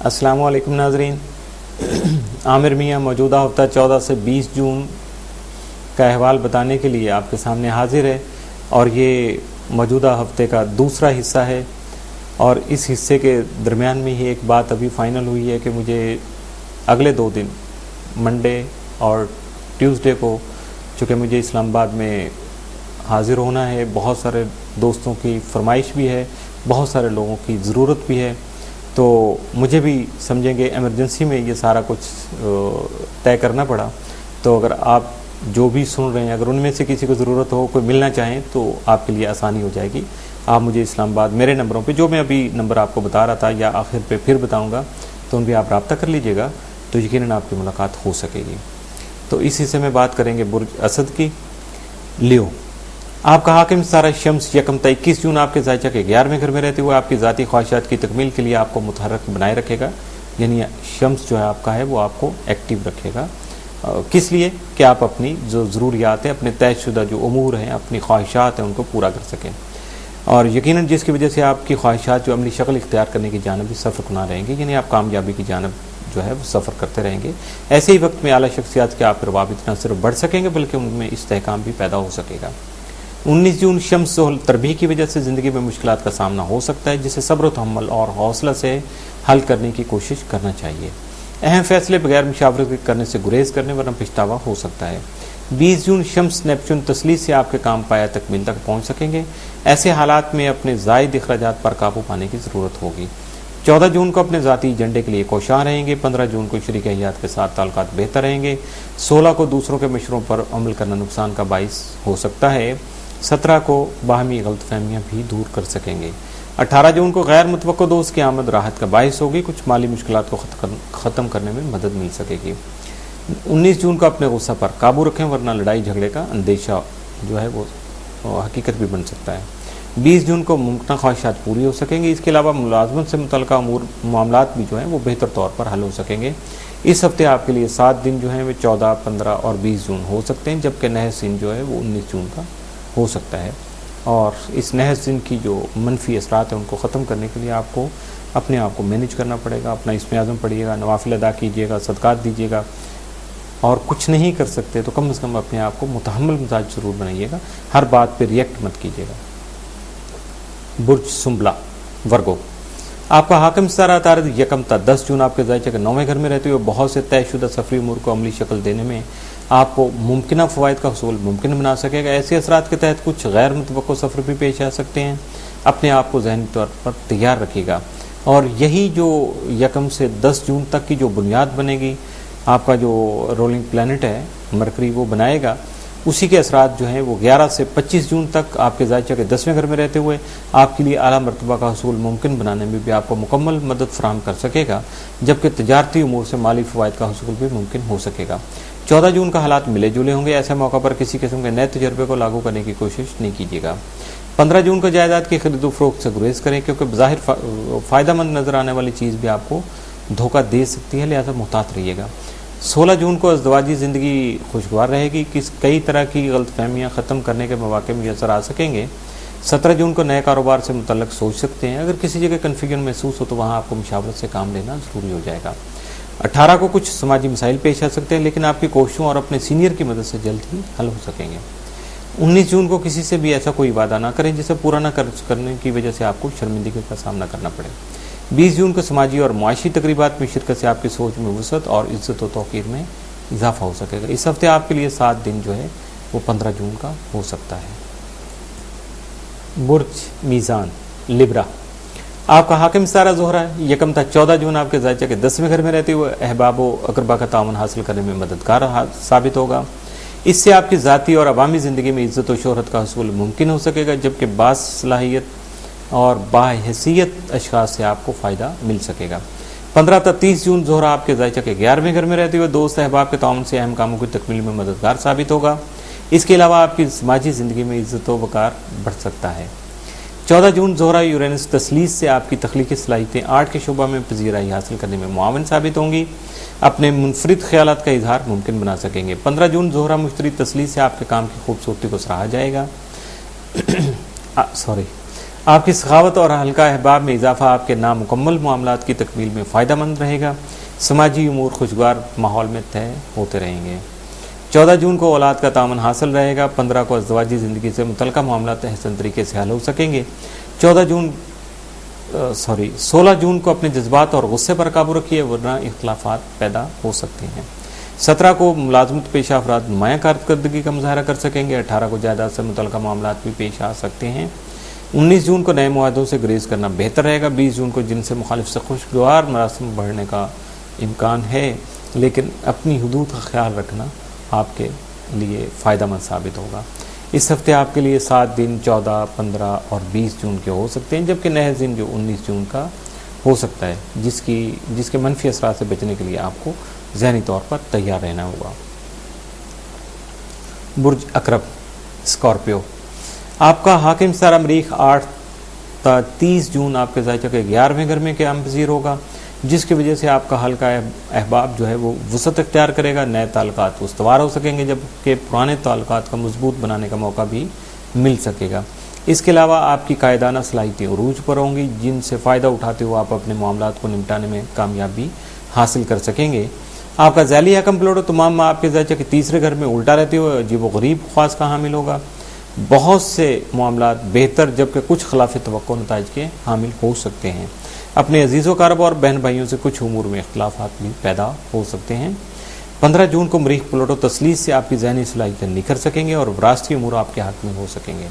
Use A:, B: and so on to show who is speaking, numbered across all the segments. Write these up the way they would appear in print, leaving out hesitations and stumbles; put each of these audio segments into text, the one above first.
A: अस्सलामु अलैकुम नाज़रीन। आमिर मियाँ मौजूदा हफ्ता 14 से 20 जून का अहवाल बताने के लिए आपके सामने हाजिर है और ये मौजूदा हफ्ते का दूसरा हिस्सा है। और इस हिस्से के दरमियान में ही एक बात अभी फ़ाइनल हुई है कि मुझे अगले 2 दिन मंडे और ट्यूसडे को, चूँकि मुझे इस्लामाबाद में हाज़िर होना है, बहुत सारे दोस्तों की फरमाइश भी है, बहुत सारे लोगों की ज़रूरत भी है, तो मुझे भी समझेंगे इमरजेंसी में ये सारा कुछ तय करना पड़ा। तो अगर आप जो भी सुन रहे हैं, अगर उनमें से किसी को ज़रूरत हो, कोई मिलना चाहें, तो आपके लिए आसानी हो जाएगी। आप मुझे इस्लामाबाद मेरे नंबरों पे, जो मैं अभी नंबर आपको बता रहा था या आखिर पे फिर बताऊंगा, तो उन पर आप रब्ता कर लीजिएगा, तो यकीनन आपकी मुलाकात हो सकेगी। तो इस हिस्से में बात करेंगे बुर्ज असद की। लियो, आपका हाकिम सारा शम्स यकम 21 जून आपके ज़ायचा के 11वें घर में रहते हुए आपकी ज़ाती ख्वाहिशात की तकमील के लिए आपको मुतहर्रिक बनाए रखेगा। यानी शम्स जो है आपका है वो आपको एक्टिव रखेगा। किस लिए? कि आप अपनी जो ज़रूरियात हैं, अपने तयशुदा जो उमूर हैं, अपनी ख्वाहिशात हैं, उनको पूरा कर सकें। और यकीनन जिसकी वजह से आपकी ख्वाहिशात जो अमली शक्ल इख्तियार करने की जानब भी सफ़र कुना रहेंगे, यानी आप कामयाबी की जानब जो है वो सफ़र करते रहेंगे। ऐसे ही वक्त में आला शख्सियात के आप प्रभावित न सिर्फ बढ़ सकेंगे बल्कि उनमें इस्तेहकाम भी पैदा हो सकेगा। 19 जून शम्स तरबीह की वजह से ज़िंदगी में मुश्किलात का सामना हो सकता है, जिसे सब्र तहम्मुल और हौसला से हल करने की कोशिश करना चाहिए। अहम फैसले बगैर मुशावरत करने से गुरेज करने वरना पछतावा हो सकता है। 20 जून शम्स नेपच्यून तसलीस से आपके काम पाया तकमील तक पहुँच सकेंगे। ऐसे हालात में अपने ज़ायद अखराजात पर काबू पाने की ज़रूरत होगी। 14 जून को अपने ज़ाती एजेंडे के लिए कोशां रहेंगे। 15 जून को शरीक हयात के साथ ताल्लुकात बेहतर रहेंगे। 16 को दूसरों के मशवरों पर अमल करना नुकसान का बाइस हो सकता है। 17 को बाहमी गलतफहमियाँ भी दूर कर सकेंगे। 18 जून को गैर मुतवक्को दोस्त की आमद राहत का बाइस होगी। कुछ माली मुश्किलात को ख़त्म करने में मदद मिल सकेगी। 19 जून को अपने गुस्सा पर काबू रखें वरना लड़ाई झगड़े का अंदेशा जो है वो हकीकत भी बन सकता है। 20 जून को मुमकिन ख्वाहिशात पूरी हो सकेंगी। इसके अलावा मुलाजमत से मुतल्लिक़ा मामलात भी जो हैं वो बेहतर तौर पर हल हो सकेंगे। इस हफ्ते आपके लिए 7 दिन जो हैं वे 14, 15 और 20 जून हो सकते हैं, जबकि नहसिन जो है वो 19 जून का हो सकता है। और इस नहसिन की जो मनफी असरात हैं उनको ख़त्म करने के लिए आपको अपने आप को मैनेज करना पड़ेगा। अपना इसमें आज़म पढ़िएगा, नवाफिल अदा कीजिएगा, सदक़ात दीजिएगा। और कुछ नहीं कर सकते तो कम से कम अपने आप को मुतहम्मिल मिजाज ज़रूर बनाइएगा। हर बात पे रिएक्ट मत कीजिएगा। बुर्ज सुंबला वर्गो, आपका हाकिम सितारा तारद यकम ता 10 जून आपके ज़ायचे के 9वें घर में रहते हुए बहुत से तयशुदा सफरी उमूर को अमली शक्ल देने में आपको मुमकिन फ़वाइद का हसूल मुमकिन बना सकेगा। ऐसे असरात के तहत कुछ गैर मुतवक्को सफ़र भी पेश आ सकते हैं। अपने आप को ज़हनी तौर पर तैयार रखिएगा। और यही जो यकम से 10 जून तक की जो बुनियाद बनेगी, आपका जो रोलिंग प्लैनेट है मरकरी वो बनाएगा, उसी के असरात जो हैं वो 11 से 25 जून तक आपके ज़ायचे के 10वें घर में रहते हुए आपके लिए आला मरतबा का हसूल मुमकिन बनाने में भी आपको मुकम्मल मदद फराहम कर सकेगा, जबकि तजारती उमूर से माली फ़वाइद का हसूल भी मुमकिन हो सकेगा। 14 जून का हालात मिले जुले होंगे। ऐसे मौका पर किसी किस्म के नए तजर्बे को लागू करने की कोशिश नहीं कीजिएगा। 15 जून को जायदाद की खरीदो फरोख्त से गुरेज करें, क्योंकि ज़ाहिर फ़ायदेमंद नज़र आने वाली चीज़ भी आपको धोखा दे सकती है, लिहाजा मुहतात रहिएगा। 16 जून को अज़दवाजी ज़िंदगी खुशगवार रहेगी। कई तरह की गलतफहमियाँ ख़त्म करने के मौके मुयसर आ सकेंगे। 17 जून को नए कारोबार से मुतल्लिक़ सोच सकते हैं। अगर किसी जगह कन्फ्यूजन महसूस हो तो वहाँ आपको मुशावरत से काम लेना ज़रूरी हो जाएगा। 18 को कुछ समाजी मसाइल पेश आ सकते हैं, लेकिन आपकी कोशिशों और अपने सीनियर की मदद से जल्द ही हल हो सकेंगे। 19 जून को किसी से भी ऐसा कोई वादा ना करें जिसे पूरा न करने की वजह से आपको शर्मिंदगी का सामना करना पड़े। 20 जून को समाजी और मुआशी तकरीबात में शिरकत से आपकी सोच में वसअत और इज़्ज़त व तौक़ीर में इजाफा हो सकेगा। इस हफ्ते आपके लिए 7 दिन जो है वो 15 जून का हो सकता है। बुर्ज मीज़ान लिब्रा, आपका हाकिम सितारा ज़ोहरा यकम तक 14 जून आपके ज़ायचे के 10वें घर में रहते हुए अहबाब व अक़रबा का ताउन हासिल करने में मददगार साबित होगा। इससे आपकी ज़ाती और अवामी ज़िंदगी में इज़्ज़त व शोहरत का हसूल मुमकिन हो सकेगा, जबकि बासलाहियत और बाहैसियत अशख़ास से आपको फ़ायदा मिल सकेगा। 15 तक 30 जून ज़ोहरा आपके ज़ायचे के 11वें घर में रहते हुए दोस्त अहबाब के ताउन से अहम कामों की तकमील में मददगार साबित होगा। इसके अलावा आपकी समाजी ज़िंदगी में इज़्ज़त व वक़ार बढ़ सकता है। 14 जून ज़ोहरा यूरेनस तसलीस से आपकी तख्लीकी सलाहियतें आर्ट के शोबा में पजीराई हासिल करने में मुआवन साबित होंगी। अपने मुनफरिद ख्यालात का इजहार मुमकिन बना सकेंगे। 15 जून ज़ोहरा मुश्तरी तसलीस से आपके काम की खूबसूरती को सराहा जाएगा। आपकी सखावत और हल्का अहबाब में इजाफा आपके नामुकम्मल मामलात की तकमील में फ़ायदेमंद रहेगा। समाजी उमूर खुशगवार माहौल में तय होते रहेंगे। 14 जून को औलाद का तामन हासिल रहेगा। 15 को अज़वाजी ज़िंदगी से मुतल्लिक़ा मामलात अहसन तरीके से हल हो सकेंगे। 16 जून को अपने जज्बात और गुस्से पर काबू रखिए, वरना इख्तिलाफात पैदा हो सकते हैं। 17 को मुलाजमत पेशा अफराद नुमाया कारकर्दगी का मुजाहरा कर सकेंगे। 18 को जायदाद से मुतल्लिक़ा मामलात भी पेश आ सकते हैं। 19 जून को नए मुआहदों से गुरेज करना बेहतर रहेगा। 20 जून को जिनसे मुखालिफ से खुशगवार मरासिम बढ़ने का इम्कान है, लेकिन अपनी हुदूद का ख्याल रखना आपके लिए फ़ायदेमंद साबित होगा। इस हफ्ते आपके लिए 7 दिन 14, 15 और 20 जून के हो सकते हैं, जबकि नहज दिन जो 19 जून का हो सकता है, जिसके मनफी असरात से बचने के लिए आपको ज़हनी तौर पर तैयार रहना होगा। बुर्ज अकरब स्कॉर्पियो, आपका हाकिम सारा मरीख 8 ता 30 जून आपके ज़ायक़े के 11वें घर में क़याम पज़ीर होगा, जिसकी वजह से आपका हल्का अहबाब जो है वो वसअत इख्तियार करेगा। नए ताल्लुकात उस्तवार हो सकेंगे, जबकि पुराने ताल्लुकात का मजबूत बनाने का मौका भी मिल सकेगा। इसके अलावा आपकी कायदाना सलाहियतें उरूज पर होंगी, जिनसे फ़ायदा उठाते हुए आप अपने मामलात को निपटाने में कामयाबी हासिल कर सकेंगे। आपका ज़ैली हकम प्लूटो तमाम माह आपके ज़ायक़े के 3रे घर में उल्टा रहते हुए अजीब व गरीब ख्वास का हामिल होगा। बहुत से मामलात बेहतर, जबकि कुछ खिलाफ तवक्को नताइज के हामिल हो सकते हैं। अपने अजीज़ों कारबा और बहन भाइयों से कुछ उमूर में इख्तिलाफात भी पैदा हो सकते हैं। 15 जून को मरीख प्लूटो तसलीस से आपकी ज़हनी सलाहियतें निखर सकेंगे और विरासती उमूर आपके हाथ में हो सकेंगे।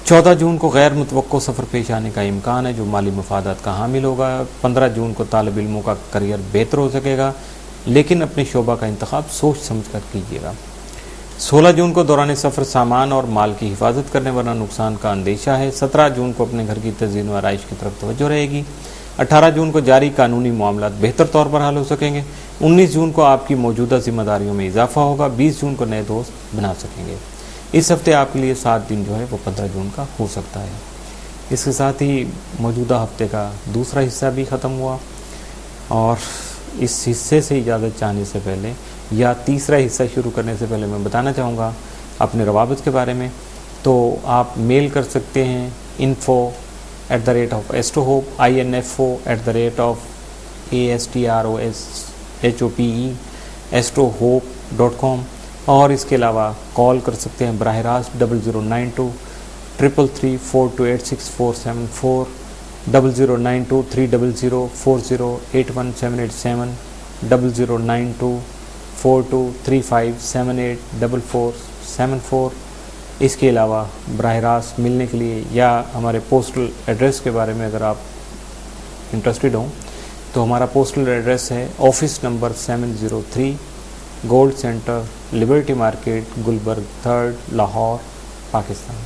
A: 14 जून को गैर मुतवक्को सफ़र पेश आने का इम्कान है, जो माली मफादात का हामिल होगा। 15 जून को तालिब इल्मों का करियर बेहतर हो सकेगा, लेकिन अपने शोबा का इंतखाब सोच समझ कर कीजिएगा। 16 जून को दौरान सफ़र सामान और माल की हिफाजत करने, वरना नुकसान का अंदेशा है। 17 जून को अपने घर की तज़ीन व आराइश की तरफ तवज्जो रहेगी। 18 जून को जारी कानूनी मामलात बेहतर तौर पर हल हो सकेंगे। 19 जून को आपकी मौजूदा जिम्मेदारियों में इजाफा होगा। 20 जून को नए दोस्त बना सकेंगे। इस हफ्ते आपके लिए 7 दिन जो है वो 15 जून का हो सकता है। इसके साथ ही मौजूदा हफ्ते का दूसरा हिस्सा भी ख़त्म हुआ, और इस हिस्से से इजाज़त चाहने से पहले या तीसरा हिस्सा शुरू करने से पहले मैं बताना चाहूँगा अपने रवाबित के बारे में। तो आप मेल कर सकते हैं info@astrohope info@astrohope astrohope.com, और इसके अलावा कॉल कर सकते हैं बराह रास्त 0092 333 4286 0092 300 81787 0092 4235784474। इसके अलावा बराह रास्त मिलने के लिए या हमारे पोस्टल एड्रेस के बारे में अगर आप इंटरेस्टेड हों, तो हमारा पोस्टल एड्रेस है office number 703 Gold Centre, Liberty Market, Gulberg 3rd, Lahore, Pakistan.